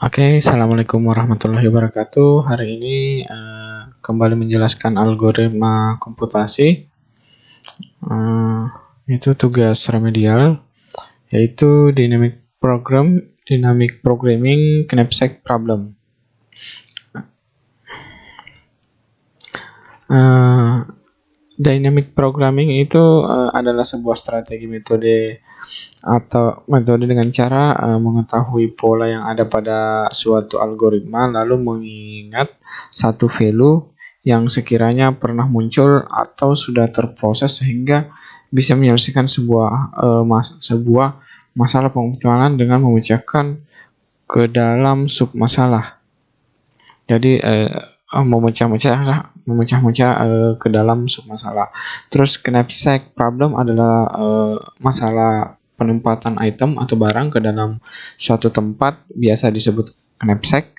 Oke, assalamualaikum warahmatullahi wabarakatuh. Hari ini kembali menjelaskan algoritma komputasi. Itu tugas remedial, yaitu dynamic programming knapsack problem. Dynamic programming itu adalah sebuah strategi metode dengan cara mengetahui pola yang ada pada suatu algoritma, lalu mengingat satu value yang sekiranya pernah muncul atau sudah terproses sehingga bisa menyelesaikan sebuah masalah pengoptimalan dengan memecahkan ke dalam submasalah. Jadi memecah-mecah ke dalam submasalah. Terus knapsack problem adalah masalah penempatan item atau barang ke dalam suatu tempat, biasa disebut knapsack,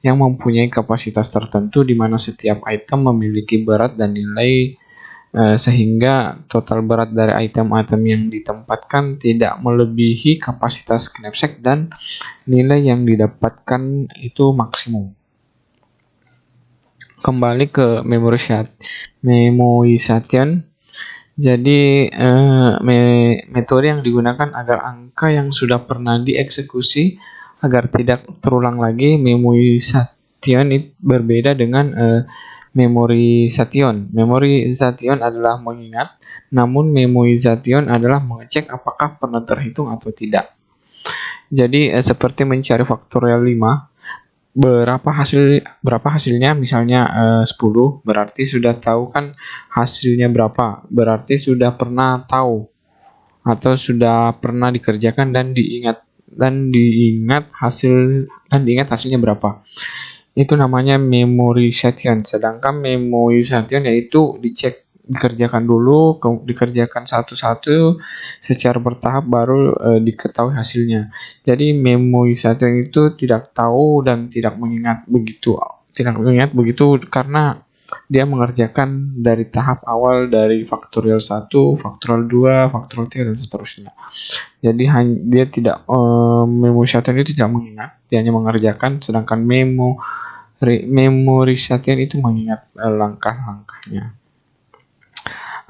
yang mempunyai kapasitas tertentu di mana setiap item memiliki berat dan nilai sehingga total berat dari item-item yang ditempatkan tidak melebihi kapasitas knapsack dan nilai yang didapatkan itu maksimum. Kembali ke memoization. Jadi metode yang digunakan agar angka yang sudah pernah dieksekusi agar tidak terulang lagi. Memoization berbeda dengan memorization. Memorization adalah mengingat, namun memoization adalah mengecek apakah pernah terhitung atau tidak. Jadi seperti mencari faktorial 5, berapa hasilnya, misalnya 10, berarti sudah tahu kan hasilnya berapa, berarti sudah pernah tahu atau sudah pernah dikerjakan dan diingat hasilnya berapa. Itu namanya memorization. Sedangkan memoization yaitu dikerjakan satu-satu secara bertahap baru diketahui hasilnya. Jadi memoization itu tidak tahu dan tidak mengingat begitu karena dia mengerjakan dari tahap awal dari faktorial 1, faktorial 2, faktorial 3 dan seterusnya. Jadi dia tidak memoization itu tidak mengingat, dia hanya mengerjakan, sedangkan memorization itu mengingat langkah-langkahnya.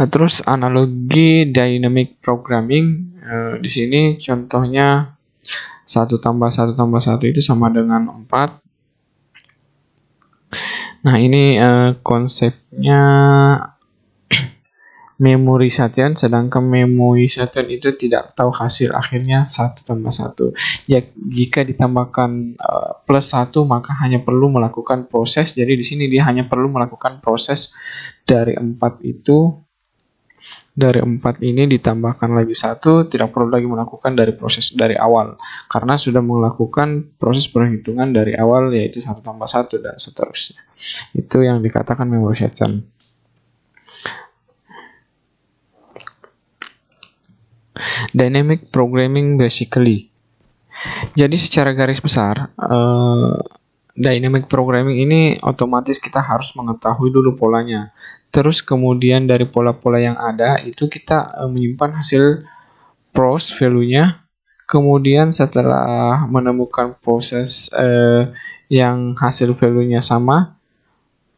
Terus analogi dynamic programming, di sini contohnya 1 tambah 1 tambah 1 itu sama dengan 4. Nah, ini konsepnya memorization, sedangkan memoization itu tidak tahu hasil akhirnya 1 tambah 1. Jika ditambahkan plus 1 maka hanya perlu melakukan proses. Jadi di sini dia hanya perlu melakukan proses dari 4 itu. Dari 4 ini ditambahkan lagi 1, tidak perlu lagi melakukan proses dari awal karena sudah melakukan proses perhitungan dari awal, yaitu 1 tambah 1 dan seterusnya. Itu yang dikatakan memorization. Dynamic programming basically. Jadi secara garis besar dynamic programming ini otomatis kita harus mengetahui dulu polanya. Terus kemudian dari pola-pola yang ada itu kita menyimpan hasil pros value-nya. Kemudian setelah menemukan proses yang hasil value-nya sama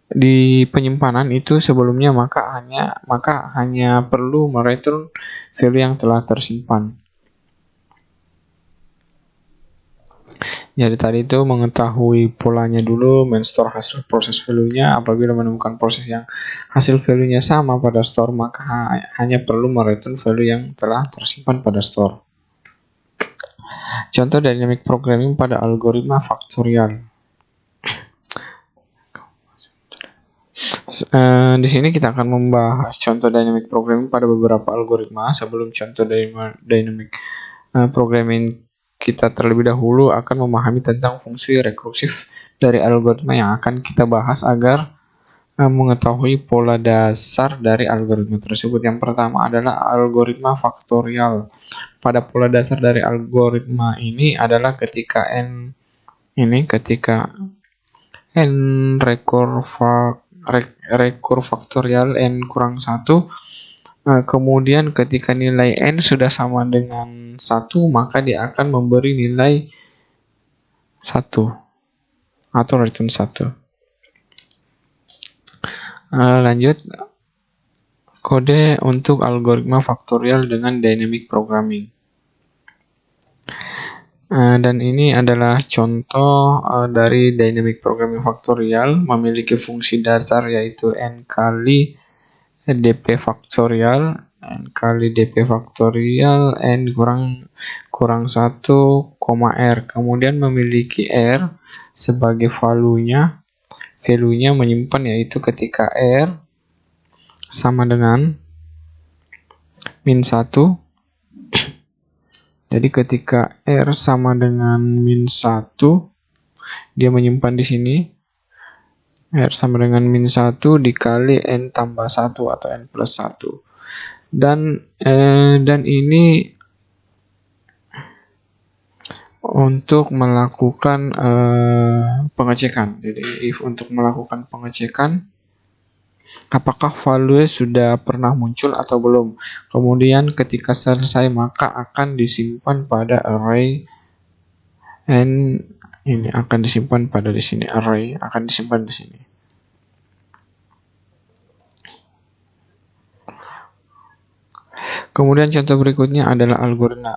di penyimpanan itu sebelumnya, maka hanya perlu mereturn value yang telah tersimpan. Jadi tadi itu mengetahui polanya dulu, men-store hasil proses value-nya. Apabila menemukan proses yang hasil value-nya sama pada store, maka hanya perlu mereturn value yang telah tersimpan pada store. Contoh dynamic programming pada algoritma faktorial. Di sini kita akan membahas contoh dynamic programming pada beberapa algoritma. Sebelum contoh dynamic programming, kita terlebih dahulu akan memahami tentang fungsi rekursif dari algoritma yang akan kita bahas agar mengetahui pola dasar dari algoritma tersebut. Yang pertama adalah algoritma faktorial. Pada pola dasar dari algoritma ini adalah ketika n rekur faktorial n kurang 1. Kemudian ketika nilai n sudah sama dengan 1, maka dia akan memberi nilai 1. atau return 1. Lanjut, kode untuk algoritma faktorial dengan dynamic programming. Dan ini adalah contoh dari dynamic programming faktorial, memiliki fungsi dasar yaitu n kali dp faktorial, n kurang 1, r. Kemudian memiliki r sebagai value-nya menyimpan yaitu ketika r sama dengan min 1. Jadi ketika r sama dengan min 1, dia menyimpan di sini r sama dengan min 1 dikali n tambah 1 atau n plus 1. Dan ini untuk melakukan pengecekan. Jadi if untuk melakukan pengecekan apakah value sudah pernah muncul atau belum. Kemudian ketika selesai maka akan disimpan pada array n, ini akan disimpan pada di sini, array akan disimpan di sini. Kemudian contoh berikutnya adalah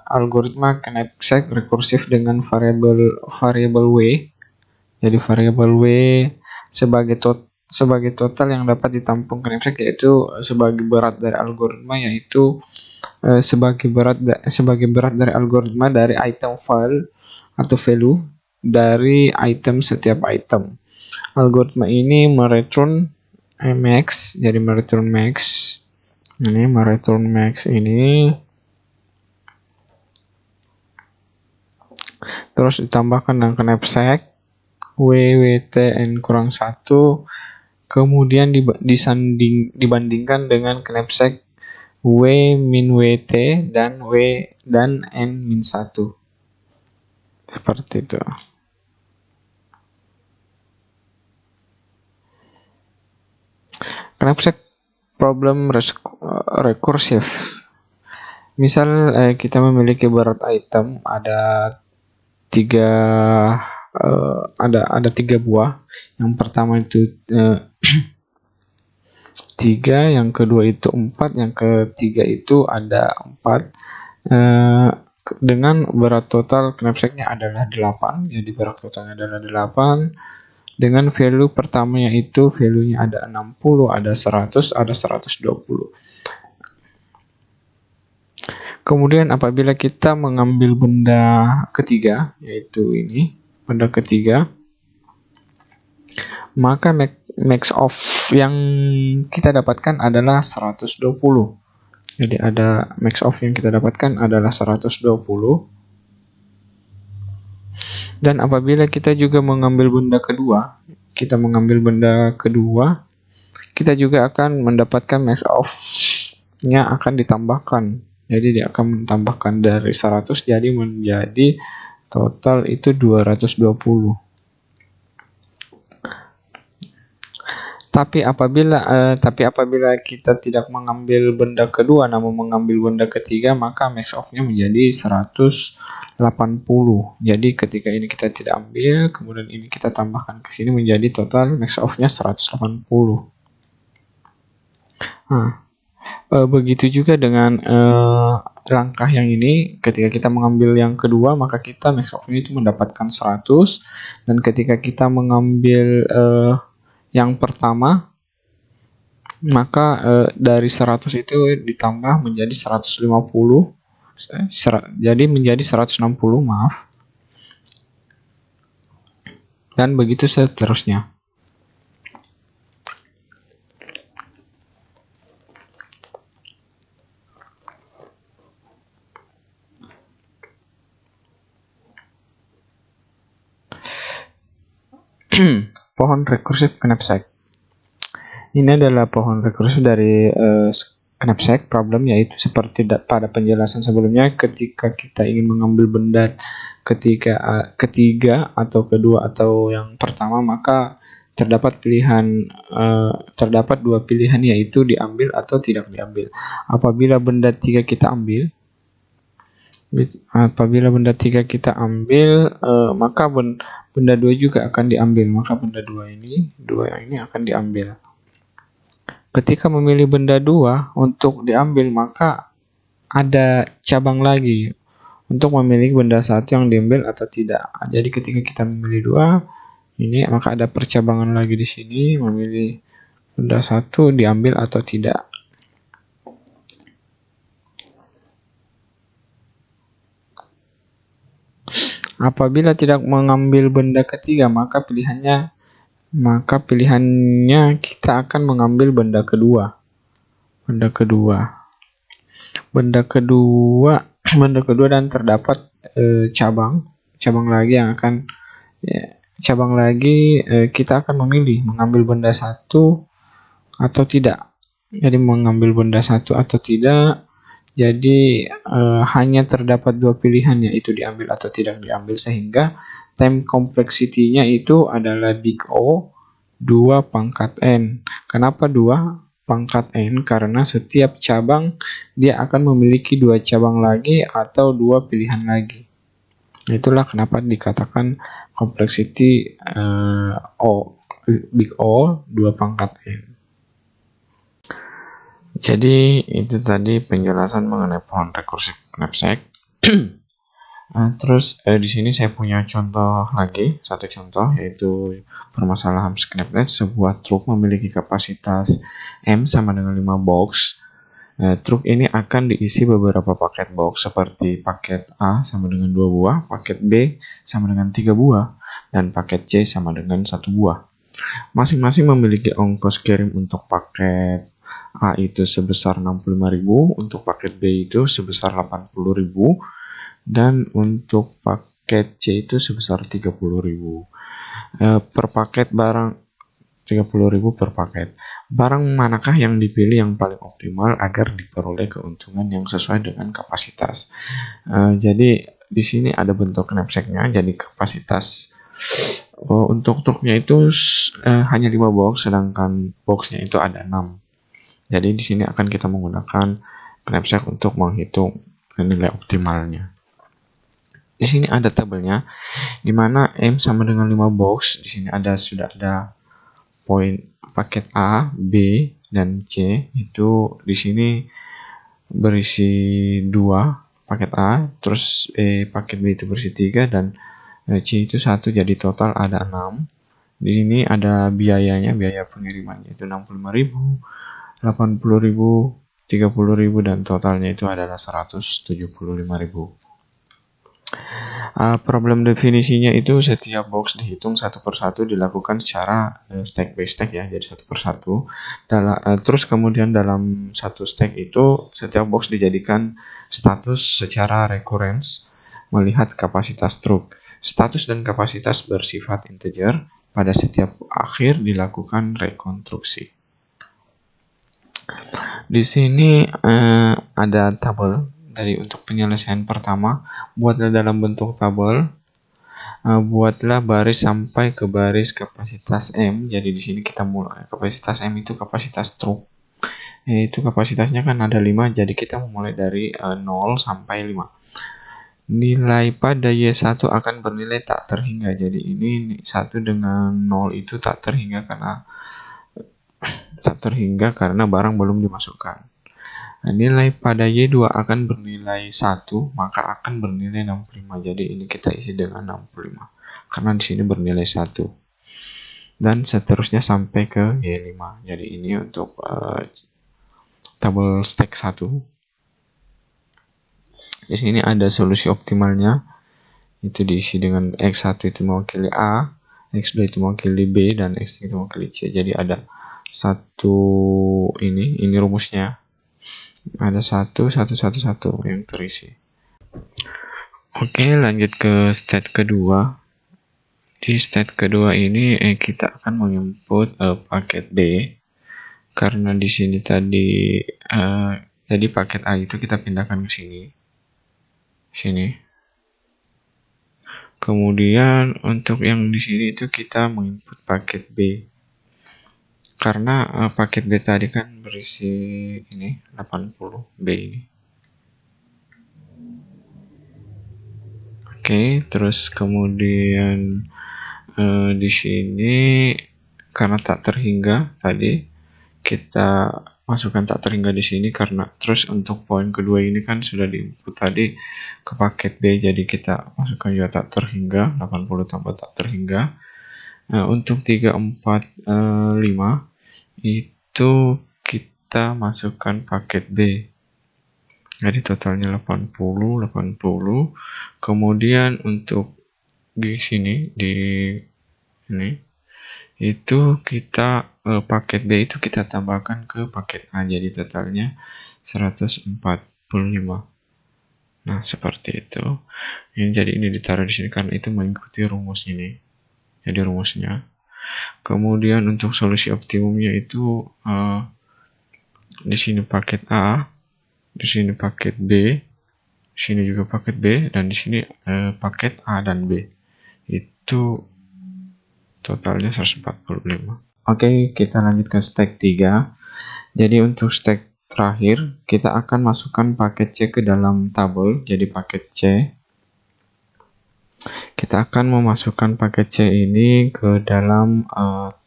algoritma knapsack rekursif dengan variabel w. Jadi variabel w sebagai total yang dapat ditampung knapsack, yaitu sebagai berat dari algoritma, yaitu sebagai berat dari algoritma dari item file atau value dari item setiap item. Algoritma ini mereturn max, jadi mereturn max. Ini mereturn max ini terus ditambahkan dengan knapsack wwt n kurang 1, kemudian dibandingkan dengan knapsack w min wt dan n min 1. Seperti itu. Knapsack problem rekursif. Misal kita memiliki berat item ada 3 buah. Yang pertama itu 3, yang kedua itu 4, yang ketiga itu ada 4. Dengan berat total knapsacknya adalah 8. Jadi berat totalnya adalah 8. Dengan value pertamanya itu value-nya ada 60, ada 100, ada 120. Kemudian apabila kita mengambil benda ketiga, yaitu ini, benda ketiga, maka max of yang kita dapatkan adalah 120. Jadi ada max of yang kita dapatkan adalah 120. Dan apabila kita juga mengambil benda kedua, kita juga akan mendapatkan max of-nya akan ditambahkan. Jadi dia akan menambahkan dari 100 jadi menjadi total itu 220. Tapi apabila kita tidak mengambil benda kedua namun mengambil benda ketiga, maka max of-nya menjadi 180. Jadi ketika ini kita tidak ambil, kemudian ini kita tambahkan ke sini menjadi total max of-nya 180. Begitu juga dengan langkah yang ini, ketika kita mengambil yang kedua maka kita max of-nya itu mendapatkan 100, dan ketika kita mengambil yang pertama maka dari 100 itu ditambah menjadi 150, jadi menjadi 160, maaf, dan begitu seterusnya. Pohon rekursif knapsack. Ini adalah pohon rekursif dari knapsack problem, yaitu seperti pada penjelasan sebelumnya, ketika kita ingin mengambil benda ketiga atau kedua atau yang pertama, maka terdapat dua pilihan, yaitu diambil atau tidak diambil. Apabila benda 3 kita ambil, Apabila benda 3 kita ambil, maka benda 2 juga akan diambil. Maka benda 2 ini akan diambil. Ketika memilih benda 2 untuk diambil, maka ada cabang lagi untuk memilih benda 1 yang diambil atau tidak. Jadi ketika kita memilih 2, ini maka ada percabangan lagi di sini, memilih benda 1 diambil atau tidak. Apabila tidak mengambil benda ketiga, maka pilihannya kita akan mengambil benda kedua. Benda kedua dan terdapat cabang lagi yang akan kita akan memilih mengambil benda 1 atau tidak. Jadi mengambil benda 1 atau tidak. Jadi hanya terdapat 2 pilihan, yaitu diambil atau tidak diambil, sehingga time complexity-nya itu adalah big O 2 pangkat N. Kenapa 2 pangkat N? Karena setiap cabang dia akan memiliki 2 cabang lagi atau 2 pilihan lagi. Itulah kenapa dikatakan complexity big O 2 pangkat N. Jadi itu tadi penjelasan mengenai pohon rekursif knapsack. Terus di sini saya punya contoh lagi, satu contoh, yaitu permasalahan knapsack. Sebuah truk memiliki kapasitas M sama dengan 5 box. Truk ini akan diisi beberapa paket box seperti paket A sama dengan 2 buah, paket B sama dengan 3 buah, dan paket C sama dengan 1 buah. Masing-masing memiliki ongkos kirim untuk paket A itu sebesar 65.000, untuk paket B itu sebesar 80.000, dan untuk paket C itu sebesar 30.000 per paket barang. 30.000 per paket. Barang manakah yang dipilih yang paling optimal agar diperoleh keuntungan yang sesuai dengan kapasitas? Jadi di sini ada bentuk knapsacknya. Jadi kapasitas untuk truknya itu hanya 5 box, sedangkan boxnya itu ada 6. Jadi di sini akan kita menggunakan knapsack untuk menghitung nilai optimalnya. Di sini ada tabelnya, di mana M sama dengan 5 box. Di sini sudah ada poin paket A, B, dan C. Itu di sini berisi 2 paket A, terus paket B itu berisi 3, dan C itu 1, jadi total ada 6. Di sini ada biaya pengirimannya itu 65.000, 80.000, 30.000, dan totalnya itu adalah 175.000. Problem definisinya itu setiap box dihitung satu persatu, dilakukan secara stack by stack ya, jadi satu persatu. Terus kemudian dalam satu stack itu setiap box dijadikan status secara recurrence melihat kapasitas truk. Status dan kapasitas bersifat integer. Pada setiap akhir dilakukan rekonstruksi. Di sini ada tabel. Dari untuk penyelesaian pertama, buatlah dalam bentuk tabel. Buatlah baris sampai ke baris kapasitas M. Jadi di sini kita mulai kapasitas M itu kapasitas truk. Itu kapasitasnya kan ada 5, jadi kita memulai dari 0 sampai 5. Nilai pada Y1 akan bernilai tak terhingga. Jadi ini 1 dengan 0 itu tak terhingga karena barang belum dimasukkan. Nilai pada Y2 akan bernilai 1, maka akan bernilai 65. Jadi ini kita isi dengan 65 karena di sini bernilai 1. Dan seterusnya sampai ke Y5. Jadi ini untuk tabel stack 1. Di sini ada solusi optimalnya. Itu diisi dengan X1 itu mewakili A, X2 itu mewakili B, dan X3 itu mewakili C. Jadi ada ini rumusnya. Ada 1 yang terisi. Oke, lanjut ke step kedua. Di step kedua ini kita akan menginput paket B, karena di sini tadi jadi paket A itu kita pindahkan ke sini. Kemudian untuk yang di sini itu kita menginput paket B. Karena paket B tadi kan berisi ini 80 B ini. Oke, terus kemudian di sini karena tak terhingga tadi kita masukkan tak terhingga di sini, karena terus untuk poin kedua ini kan sudah diinput tadi ke paket B, jadi kita masukkan juga tak terhingga 80 tambah tak terhingga. Untuk 3, 4, 5 itu kita masukkan paket B, jadi totalnya 80. Kemudian untuk di sini di ini itu kita paket B itu kita tambahkan ke paket A, jadi totalnya 145. Nah, seperti itu. Jadi ini ditaruh di sini karena itu mengikuti rumus ini. Jadi rumusnya. Kemudian untuk solusi optimumnya itu di sini paket A, di sini paket B, di sini juga paket B, dan di sini paket A dan B. Itu totalnya 145. Oke, kita lanjut ke step 3. Jadi untuk step terakhir, kita akan masukkan paket C ke dalam tabel. Jadi paket C, kita akan memasukkan paket C ini ke dalam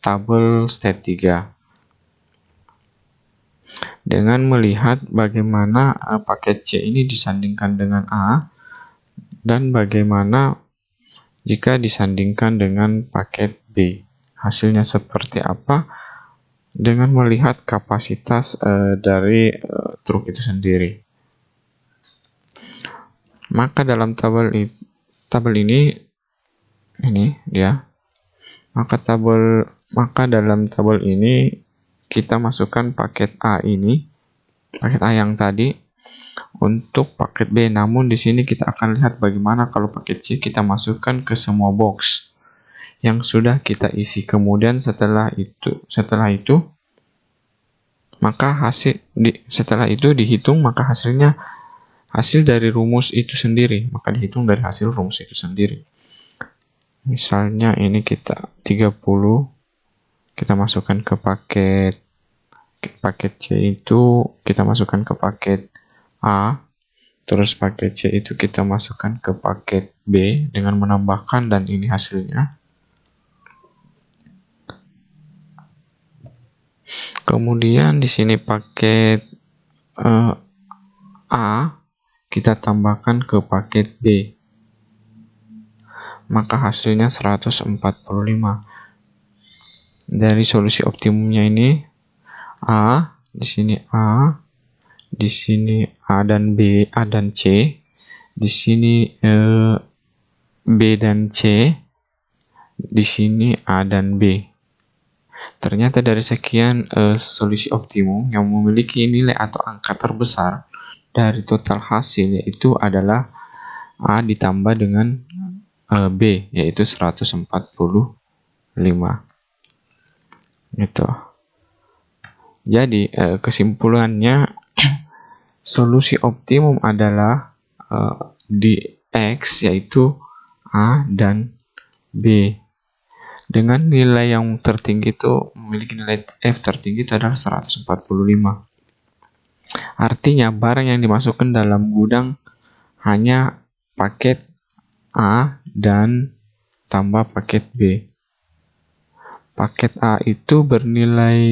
tabel step 3. Dengan melihat bagaimana paket C ini disandingkan dengan A, dan bagaimana jika disandingkan dengan paket B. Hasilnya seperti apa? Dengan melihat kapasitas dari truk itu sendiri. Maka dalam tabel ini dia. Maka dalam tabel ini kita masukkan paket A ini, paket A yang tadi untuk paket B. Namun di sini kita akan lihat bagaimana kalau paket C kita masukkan ke semua box yang sudah kita isi. Kemudian setelah itu maka setelah itu dihitung, maka hasil dari rumus itu sendiri, maka dihitung dari hasil rumus itu sendiri. Misalnya ini kita 30 kita masukkan ke paket C itu kita masukkan ke paket A, terus paket C itu kita masukkan ke paket B dengan menambahkan, dan ini hasilnya. Kemudian di sini paket A kita tambahkan ke paket B, maka hasilnya 145. Dari solusi optimumnya ini A, di sini A, di sini A dan B, A dan C, di sini B dan C, di sini A dan B. Ternyata dari sekian solusi optimum yang memiliki nilai atau angka terbesar dari total hasil, yaitu adalah A ditambah dengan B, yaitu 145. Gitu. Jadi kesimpulannya solusi optimum adalah di X, yaitu A dan B. Dengan nilai yang tertinggi itu memiliki nilai F tertinggi itu adalah 145. Artinya barang yang dimasukkan dalam gudang hanya paket A dan tambah paket B. Paket A itu bernilai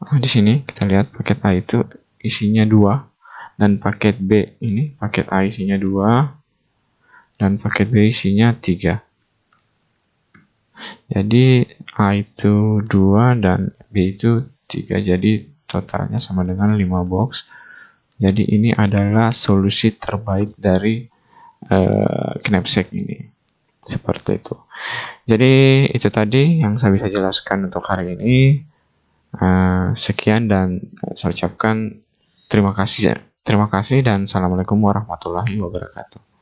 di sini kita lihat paket A itu isinya 2, dan paket B ini paket A isinya 2 dan paket B isinya 3. Jadi A itu 2 dan B itu 3, jadi totalnya sama dengan 5 box. Jadi ini adalah solusi terbaik dari knapsack ini. Seperti itu. Jadi itu tadi yang saya bisa jelaskan untuk hari ini. Sekian dan saya ucapkan terima kasih dan assalamualaikum warahmatullahi wabarakatuh.